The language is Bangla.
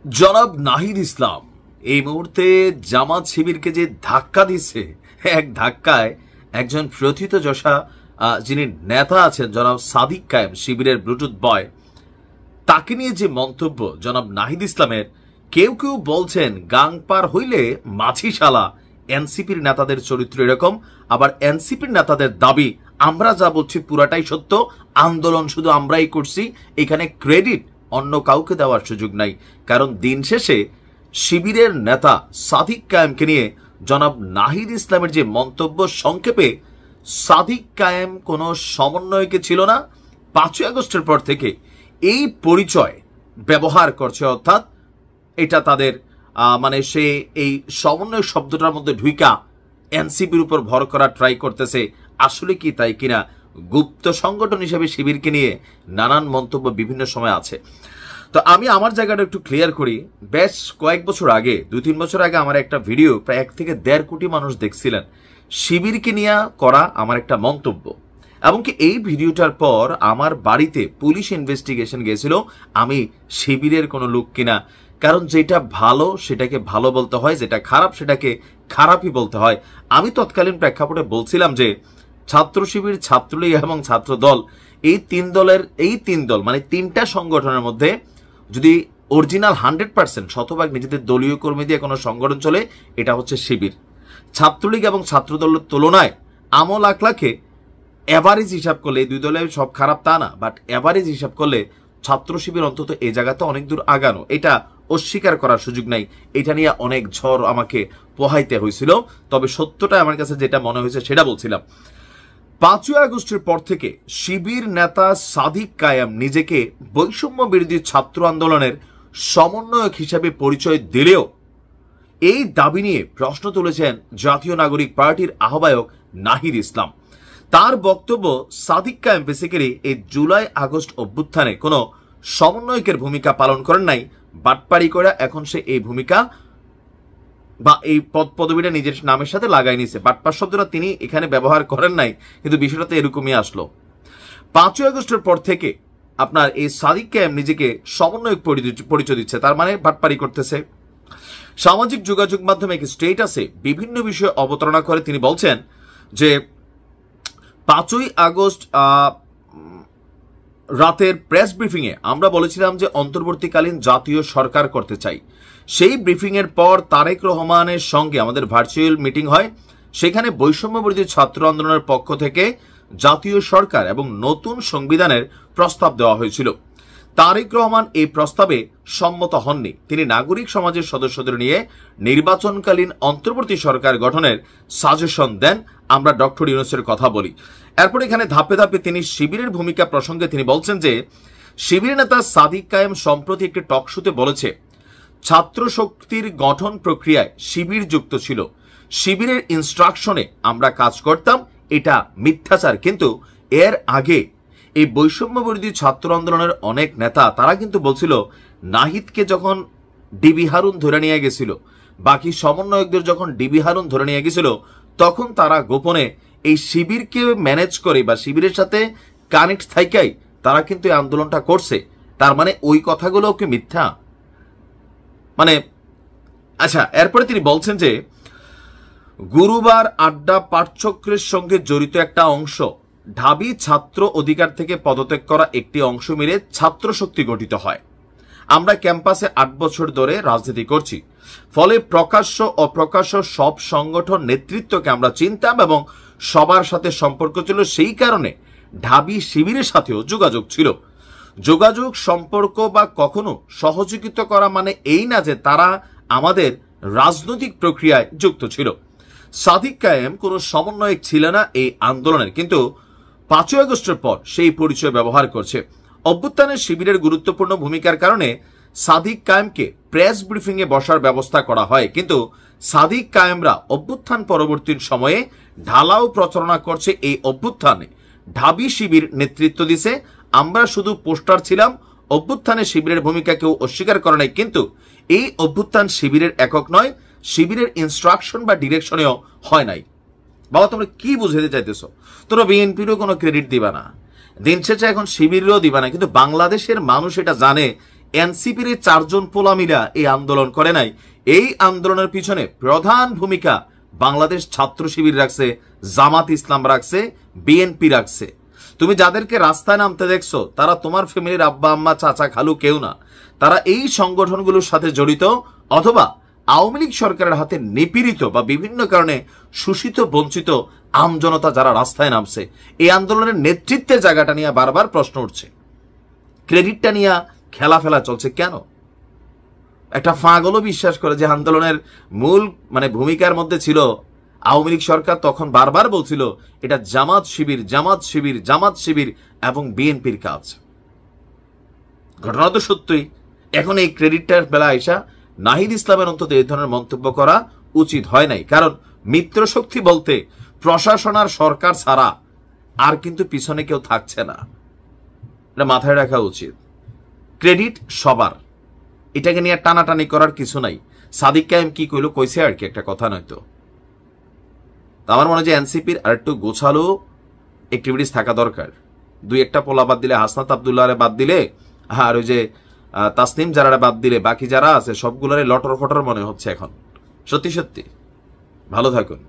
জনাব নাহিদ ইসলাম এই মুহূর্তে জামাত শিবিরকে যে ধাক্কা দিচ্ছে, এক ধাক্কায় একজন প্রথিতযশা যিনি নেতা আছেন জনাব সাদিক কায়েম, শিবিরের ব্লুটুথ বয়, তাকে নিয়ে যে মন্তব্য জনাব নাহিদ ইসলামের, কেউ কেউ বলছেন গাং পার হইলে মাছিশালা। এনসিপির নেতাদের চরিত্র এরকম, আবার এনসিপির নেতাদের দাবি আমরা যা বলছি পুরাটাই সত্য, আন্দোলন শুধু আমরাই করছি, এখানে ক্রেডিট অন্য কাউকে দেওয়ার সুযোগ নাই। কারণ দিন শেষে শিবিরের নেতা সাদিক কায়েমকে নিয়ে জনাব নাহিদ ইসলামের যে মন্তব্য, সংক্ষেপে সাদিক কায়েম কোনো সমন্বয়কে ছিল না, 5ই আগস্টের পর থেকে এই পরিচয় ব্যবহার করছে, অর্থাৎ এটা তাদের মানে সে এই সমন্বয় শব্দটার মধ্যে ঢুইকা এনসিপির উপর ভর করা ট্রাই করতেছে। আসলে কি তাই কিনা, গুপ্ত সংগঠন হিসেবে শিবিরকে নিয়ে নানান মন্তব্য বিভিন্ন সময় আছে। তো আমি আমার জায়গাটা একটু ক্লিয়ার করি। বেশ কয়েক বছর আগে, 2-3 বছর আগে আমার একটা ভিডিও প্রায় 1 থেকে 1.5 কোটি মানুষ দেখছিলেন, শিবিরকে নিয়ে করা আমার একটা মন্তব্য। এমনকি এই ভিডিওটার পর আমার বাড়িতে পুলিশ ইনভেস্টিগেশন গেছিল আমি শিবিরের কোনো লোক কিনা। কারণ যেটা ভালো সেটাকে ভালো বলতে হয়, যেটা খারাপ সেটাকে খারাপই বলতে হয়। আমি তৎকালীন প্রেক্ষাপটে বলছিলাম যে ছাত্র শিবির, ছাত্রলীগ এবং ছাত্র দল, এই তিন দল মানে 3টা সংগঠনের মধ্যে যদি অরিজিনাল 100% শতভাগ নিজেদের দলীয় কর্মী দিয়ে কোনো সংগঠন চলে, এটা হচ্ছে শিবির। ছাত্রলীগ এবং ছাত্র দলের তুলনায় আমল আখলাকে এভারেজ হিসাব করলে, এই দুই দলে সব খারাপ তা না, বাট এভারেজ হিসাব করলে ছাত্র শিবির অন্তত এই জায়গাতে অনেক দূর আগানো, এটা অস্বীকার করার সুযোগ নাই। এটা নিয়ে অনেক ঝড় আমাকে পোহাইতে হয়েছিল, তবে সত্যটা আমার কাছে যেটা মনে হয়েছে সেটা বলছিলাম। 5ই আগস্টের পর থেকে শিবির নেতা সাদিক কায়েম নিজেকে বৈষম্য বিরোধী ছাত্র আন্দোলনের সমন্বয়ক হিসেবে পরিচয় দিলেও এই দাবি নিয়ে প্রশ্ন তুলেছেন জাতীয় নাগরিক পার্টির আহ্বায়ক নাহিদ ইসলাম। তার বক্তব্য, সাদিক কায়েম বেসিক্যালি এই জুলাই আগস্ট অভ্যুত্থানে কোনো সমন্বয়কের ভূমিকা পালন করেন নাই, বাটপাড়ি করে এখন সে এই ভূমিকা বা এই পদবিটা নিজের নামের সাথে লাগাই নিছে। বাটপার শব্দটা তিনি এখানে ব্যবহার করেন নাই, কিন্তু বিষয়টা তো এরকমই আসলো। 5ই আগস্টের পর থেকে আপনার এই সাদিক কায়েম নিজেকে সমন্বয়ক পরিচয় দিচ্ছে, তার মানে বাটপাড়ি করতেছে। সামাজিক যোগাযোগ মাধ্যমে স্টেটাসে বিভিন্ন বিষয়ে অবতারণা করে তিনি বলছেন যে 5ই আগস্ট রাতের প্রেস ব্রিফিংয়ে আমরা বলেছিলাম যে অন্তর্বর্তীকালীন জাতীয় সরকার করতে চাই। সেই ব্রিফিং এর পর তারেক রহমানের সঙ্গে আমাদের ভার্চুয়াল মিটিং হয়, সেখানে বৈষম্য বিরোধী ছাত্র আন্দোলনের পক্ষ থেকে জাতীয় সরকার এবং নতুন সংবিধানের প্রস্তাব দেওয়া হয়েছিল। তারেক রহমান এই প্রস্তাবে সম্মত হননি। তিনি নাগরিক সমাজের সদস্যদের নিয়ে নির্বাচনকালীন অন্তর্বর্তী সরকার গঠনের সাজেশন দেন। আমরা ডক্টর ইউনূসের কথা বলি। এরপর এখানে ধাপে ধাপে তিনি শিবিরের ভূমিকা প্রসঙ্গে তিনি বলছেন যে শিবির নেতা সাদিক কায়েম সম্প্রতি একটি টক শোতে বলেছে, ছাত্র শক্তির গঠন প্রক্রিয়ায় শিবির যুক্ত ছিল, শিবিরের ইনস্ট্রাকশনে আমরা কাজ করতাম, এটা মিথ্যাচার। কিন্তু এর আগে এই বৈষম্য বিরোধী ছাত্র আন্দোলনের অনেক নেতা তারা কিন্তু বলছিল নাহিদকে যখন ডিবি হারুন ধরে নিয়ে গেছিল, বাকি সমন্বয়কদের যখন ডিবি হারুন ধরে নিয়ে গেছিল, তখন তারা গোপনে এই শিবিরকে ম্যানেজ করে বা শিবিরের সাথে কানেক্ট থাকাই তারা কিন্তু এই আন্দোলনটা করছে। তার মানে ওই কথাগুলো কি মিথ্যা? মানে আচ্ছা, এরপরে তিনি বলছেন যে গুরুবার আড্ডা পাঠচক্রের সঙ্গে জড়িত একটা অংশ, ঢাবি ছাত্র অধিকার থেকে পদত্যাগ করা একটি অংশ মিলে ছাত্র শক্তি গঠিত হয়। আমরা ক্যাম্পাসে 8 বছর ধরে রাজনীতি করছি, ফলে প্রকাশ্য অপ্রকাশ্য সব সংগঠন নেতৃত্বকে আমরা চিনতাম এবং সবার সাথে সম্পর্ক ছিল। সেই কারণে ঢাবি শিবিরের সাথেও যোগাযোগ ছিল। যোগাযোগ, সম্পর্ক বা কখনো সহযোগিতা করা মানে এই না যে তারা আমাদের রাজনৈতিক প্রক্রিয়ায় যুক্ত ছিল। সাদিক কায়েম কোনো সমন্বয়ক ছিল না এই আন্দোলনের, কিন্তু 5ই আগস্টের পর সেই পরিচয় ব্যবহার করছে। অভ্যুত্থানের শিবিরের গুরুত্বপূর্ণ ভূমিকার কারণে সাদিক কায়েমকে প্রেস ব্রিফিং এ বসার ব্যবস্থা করা হয়, কিন্তু সাদিক কায়েমরা অভ্যুত্থান পরবর্তী সময়ে ঢালাও প্রচারণা করছে এই অভ্যুত্থানে ঢাবি শিবির নেতৃত্ব দিছে। আমরা শুধু পোস্টার ছিলাম, অভ্যুত্থানে শিবিরের ভূমিকা কেউ অস্বীকার করে নাই, কিন্তু এই অভ্যুত্থান শিবিরের একক নয়, শিবিরের ইনস্ট্রাকশন বা ডিরেকশনেও হয় নাই। বাবা, তোমরা কি বুঝাতে চাইতেছো? তোমরা বিএনপিরও কোনো ক্রেডিট দিবা না, দিন শেষে এখন শিবিরেরও দিবা না, কিন্তু বাংলাদেশের মানুষ এটা জানে এনসিপির 4 জন পোলা মিলা এই আন্দোলন করে নাই। এই আন্দোলনের পিছনে প্রধান ভূমিকা বাংলাদেশ ছাত্র শিবির রাখছে, জামাত ইসলাম রাখছে, বিএনপি রাখছে। তুমি যাদেরকে রাস্তায় নামতে দেখছো তারা তোমার ফ্যামিলির আব্বা আম্মা চাচা খালু কেউ না, তারা এই সংগঠনগুলোর সাথে জড়িত, অথবা আওয়ামী লীগ সরকারের হাতে নিপীড়িত বা বিভিন্ন কারণে শোষিত বঞ্চিত আমজনতা যারা রাস্তায় নামছে। এই আন্দোলনের নেতৃত্বের জায়গাটা নিয়ে বারবার প্রশ্ন উঠছে, ক্রেডিটটা নিয়ে খেলাফেলা চলছে কেন? একটা ফাগলও বিশ্বাস করে যে আন্দোলনের মূল ভূমিকার মধ্যে ছিল আওয়ামী লীগ সরকার, তখন বারবার বলছিল এটা জামাত শিবির জামাত শিবির জামাত শিবির এবং বিএনপির কাজ। ঘটনা তো সত্যই। এখন এই ক্রেডিটটার বেলা আইসা নাহিদ ইসলামের অন্তত এই ধরনের মন্তব্য করা উচিত হয় নাই, কারণ মিত্র শক্তি বলতে প্রশাসন আর সরকার ছাড়া আর কিন্তু পিছনে কেউ থাকছে না, এটা মাথায় রাখা উচিত। ক্রেডিট সবার, এটাকে নিয়ে টানাটানি করার কিছু নাই। সাদিক কায়েম কি কইলো কইছে আর কি, একটা কথা নয়তো। আমার মনে হয় যে এনসিপির আর একটু গোছালো অ্যাক্টিভিটিস থাকা দরকার। 2-1টা পোলা বাদ দিলে, হাসনাত আব্দুল্লাহ বাদ দিলে, আর ওই যে তাসনিম যারা বাদ দিলে, বাকি যারা আছে সবগুলোরে লটর ফটর মনে হচ্ছে এখন। সত্যি সত্যি। ভালো থাকুন।